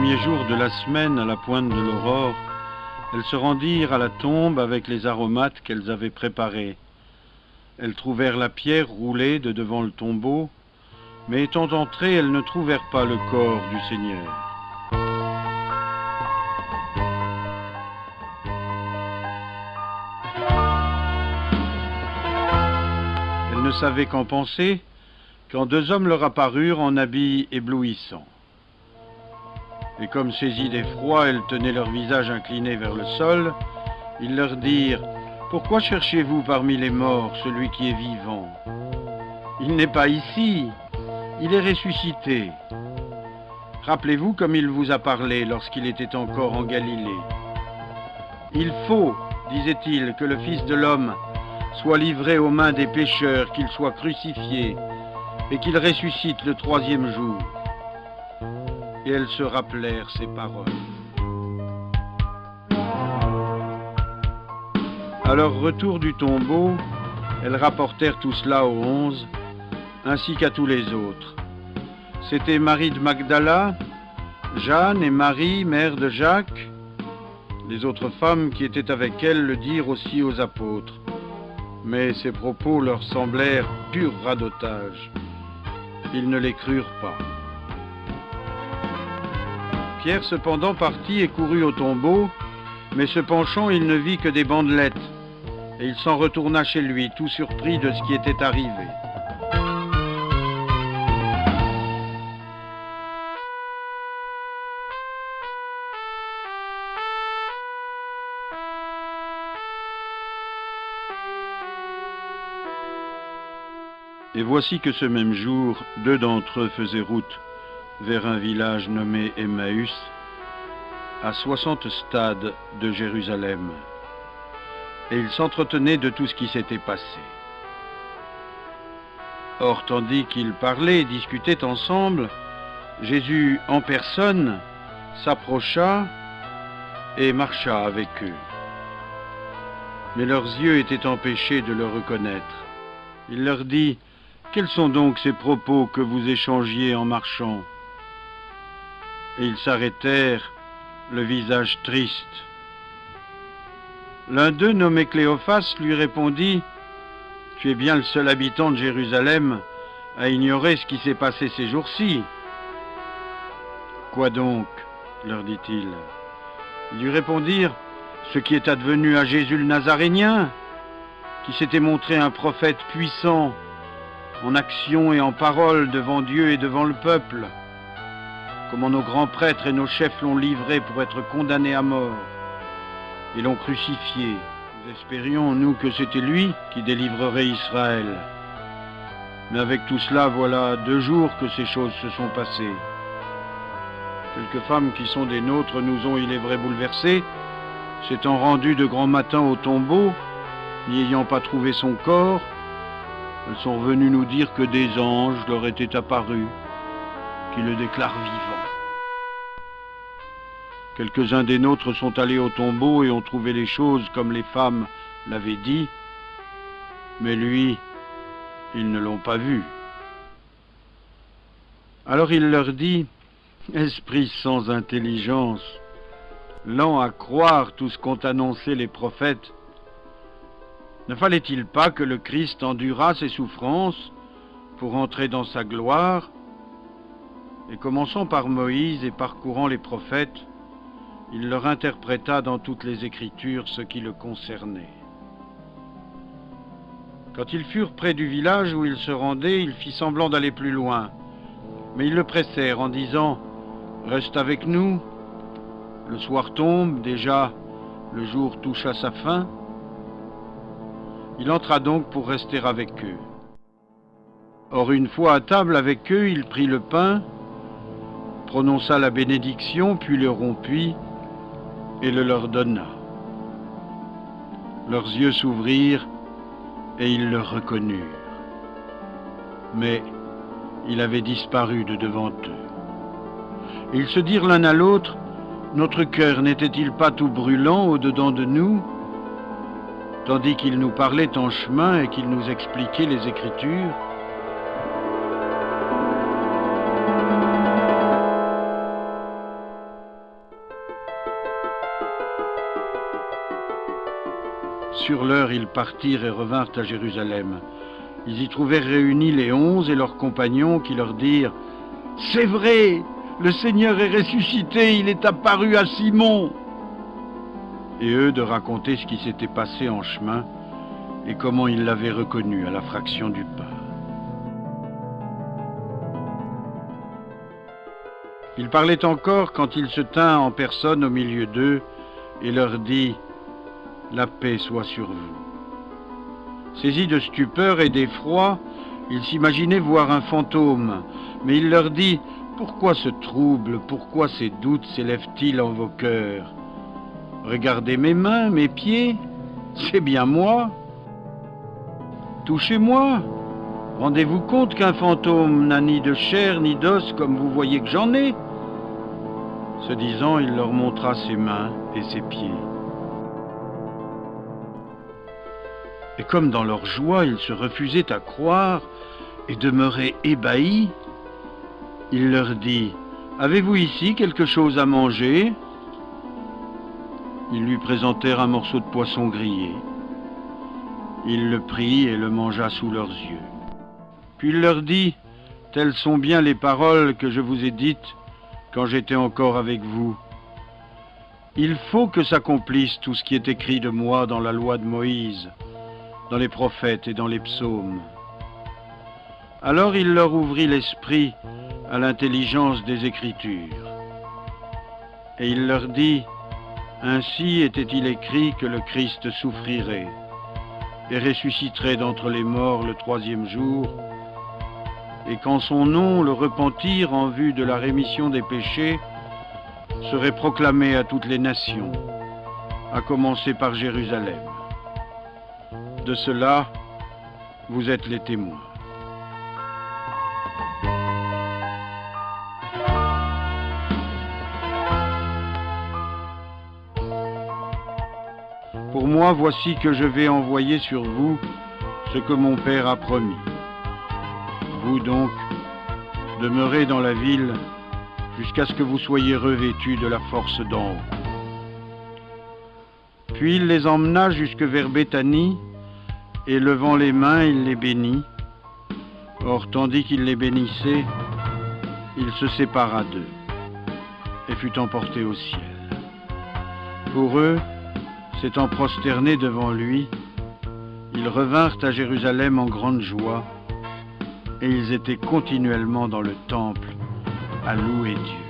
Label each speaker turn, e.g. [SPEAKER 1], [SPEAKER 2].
[SPEAKER 1] premier jour de la semaine, à la pointe de l'aurore, elles se rendirent à la tombe avec les aromates qu'elles avaient préparés. Elles trouvèrent la pierre roulée de devant le tombeau, mais étant entrées, elles ne trouvèrent pas le corps du Seigneur. Elles ne savaient qu'en penser, quand deux hommes leur apparurent en habits éblouissants. Et comme saisies d'effroi, elles tenaient leur visage incliné vers le sol, ils leur dirent « Pourquoi cherchez-vous parmi les morts celui qui est vivant? Il n'est pas ici, il est ressuscité. Rappelez-vous comme il vous a parlé lorsqu'il était encore en Galilée. Il faut, disait-il, que le Fils de l'homme soit livré aux mains des pécheurs, qu'il soit crucifié et qu'il ressuscite le troisième jour. » Et elles se rappelèrent ces paroles. À leur retour du tombeau, elles rapportèrent tout cela aux 11, ainsi qu'à tous les autres. C'était Marie de Magdala, Jeanne et Marie, mère de Jacques. Les autres femmes qui étaient avec elles le dirent aussi aux apôtres. Mais ces propos leur semblèrent pur radotage. Ils ne les crurent pas. Pierre cependant partit et courut au tombeau, mais se penchant, il ne vit que des bandelettes, et il s'en retourna chez lui, tout surpris de ce qui était arrivé. Et voici que ce même jour, deux d'entre eux faisaient route vers un village nommé Emmaüs, à 60 stades de Jérusalem, et ils s'entretenaient de tout ce qui s'était passé. Or, tandis qu'ils parlaient et discutaient ensemble, Jésus en personne s'approcha et marcha avec eux. Mais leurs yeux étaient empêchés de le reconnaître. Il leur dit « Quels sont donc ces propos que vous échangiez en marchant ?» Et ils s'arrêtèrent, le visage triste. L'un d'eux, nommé Cléophas, lui répondit « Tu es bien le seul habitant de Jérusalem à ignorer ce qui s'est passé ces jours-ci. » « Quoi donc ?» leur dit-il. Ils lui répondirent « Ce qui est advenu à Jésus le Nazarénien, qui s'était montré un prophète puissant en action et en parole devant Dieu et devant le peuple. Comment nos grands prêtres et nos chefs l'ont livré pour être condamné à mort et l'ont crucifié. Nous espérions, nous, que c'était lui qui délivrerait Israël. Mais avec tout cela, voilà 2 jours que ces choses se sont passées. Quelques femmes qui sont des nôtres nous ont, il est vrai, bouleversés, s'étant rendues de grand matin au tombeau, n'y ayant pas trouvé son corps. Elles sont venues nous dire que des anges leur étaient apparus, qui le déclarent vivant. Quelques-uns des nôtres sont allés au tombeau et ont trouvé les choses comme les femmes l'avaient dit, mais lui, ils ne l'ont pas vu. Alors il leur dit, « Esprit sans intelligence, lent à croire tout ce qu'ont annoncé les prophètes, ne fallait-il pas que le Christ endurât ses souffrances pour entrer dans sa gloire? Et commençant par Moïse et parcourant les prophètes, il leur interpréta dans toutes les Écritures ce qui le concernait. Quand ils furent près du village où il se rendait, il fit semblant d'aller plus loin. Mais ils le pressèrent en disant « Reste avec nous. Le soir tombe, déjà le jour touche à sa fin. » Il entra donc pour rester avec eux. Or, une fois à table avec eux, il prit le pain, prononça la bénédiction, puis le rompit et le leur donna. Leurs yeux s'ouvrirent et ils le reconnurent. Mais il avait disparu de devant eux. Et ils se dirent l'un à l'autre, « Notre cœur n'était-il pas tout brûlant au-dedans de nous ?» tandis qu'il nous parlait en chemin et qu'il nous expliquait les Écritures. sur l'heure, ils partirent et revinrent à Jérusalem. Ils y trouvèrent réunis les 11 et leurs compagnons qui leur dirent « C'est vrai, le Seigneur est ressuscité, il est apparu à Simon !» Et eux de raconter ce qui s'était passé en chemin et comment ils l'avaient reconnu à la fraction du pain. Il parlait encore quand il se tint en personne au milieu d'eux et leur dit « La paix soit sur vous ». Saisis de stupeur et d'effroi, ils s'imaginaient voir un fantôme, mais il leur dit « Pourquoi ce trouble, pourquoi ces doutes s'élèvent-ils en vos cœurs? Regardez mes mains, mes pieds, c'est bien moi. Touchez-moi. Rendez-vous compte qu'un fantôme n'a ni de chair ni d'os comme vous voyez que j'en ai. » Ce disant, il leur montra ses mains et ses pieds. Et comme dans leur joie, ils se refusaient à croire et demeuraient ébahis, il leur dit « Avez-vous ici quelque chose à manger ?» Ils lui présentèrent un morceau de poisson grillé. Il le prit et le mangea sous leurs yeux. Puis il leur dit « Telles sont bien les paroles que je vous ai dites quand j'étais encore avec vous. Il faut que s'accomplisse tout ce qui est écrit de moi dans la loi de Moïse, dans les prophètes et dans les psaumes. » Alors il leur ouvrit l'esprit à l'intelligence des Écritures. Et il leur dit « Ainsi était-il écrit que le Christ souffrirait et ressusciterait d'entre les morts le 3e jour, et qu'en son nom le repentir en vue de la rémission des péchés serait proclamé à toutes les nations, à commencer par Jérusalem. De cela, vous êtes les témoins. Pour moi, voici que je vais envoyer sur vous ce que mon Père a promis. Vous donc, demeurez dans la ville jusqu'à ce que vous soyez revêtus de la force d'en haut. Puis il les emmena jusque vers Béthanie, et levant les mains, il les bénit. Or, tandis qu'il les bénissait, il se sépara d'eux et fut emporté au ciel. Pour eux, s'étant prosternés devant lui, ils revinrent à Jérusalem en grande joie, et ils étaient continuellement dans le temple à louer Dieu.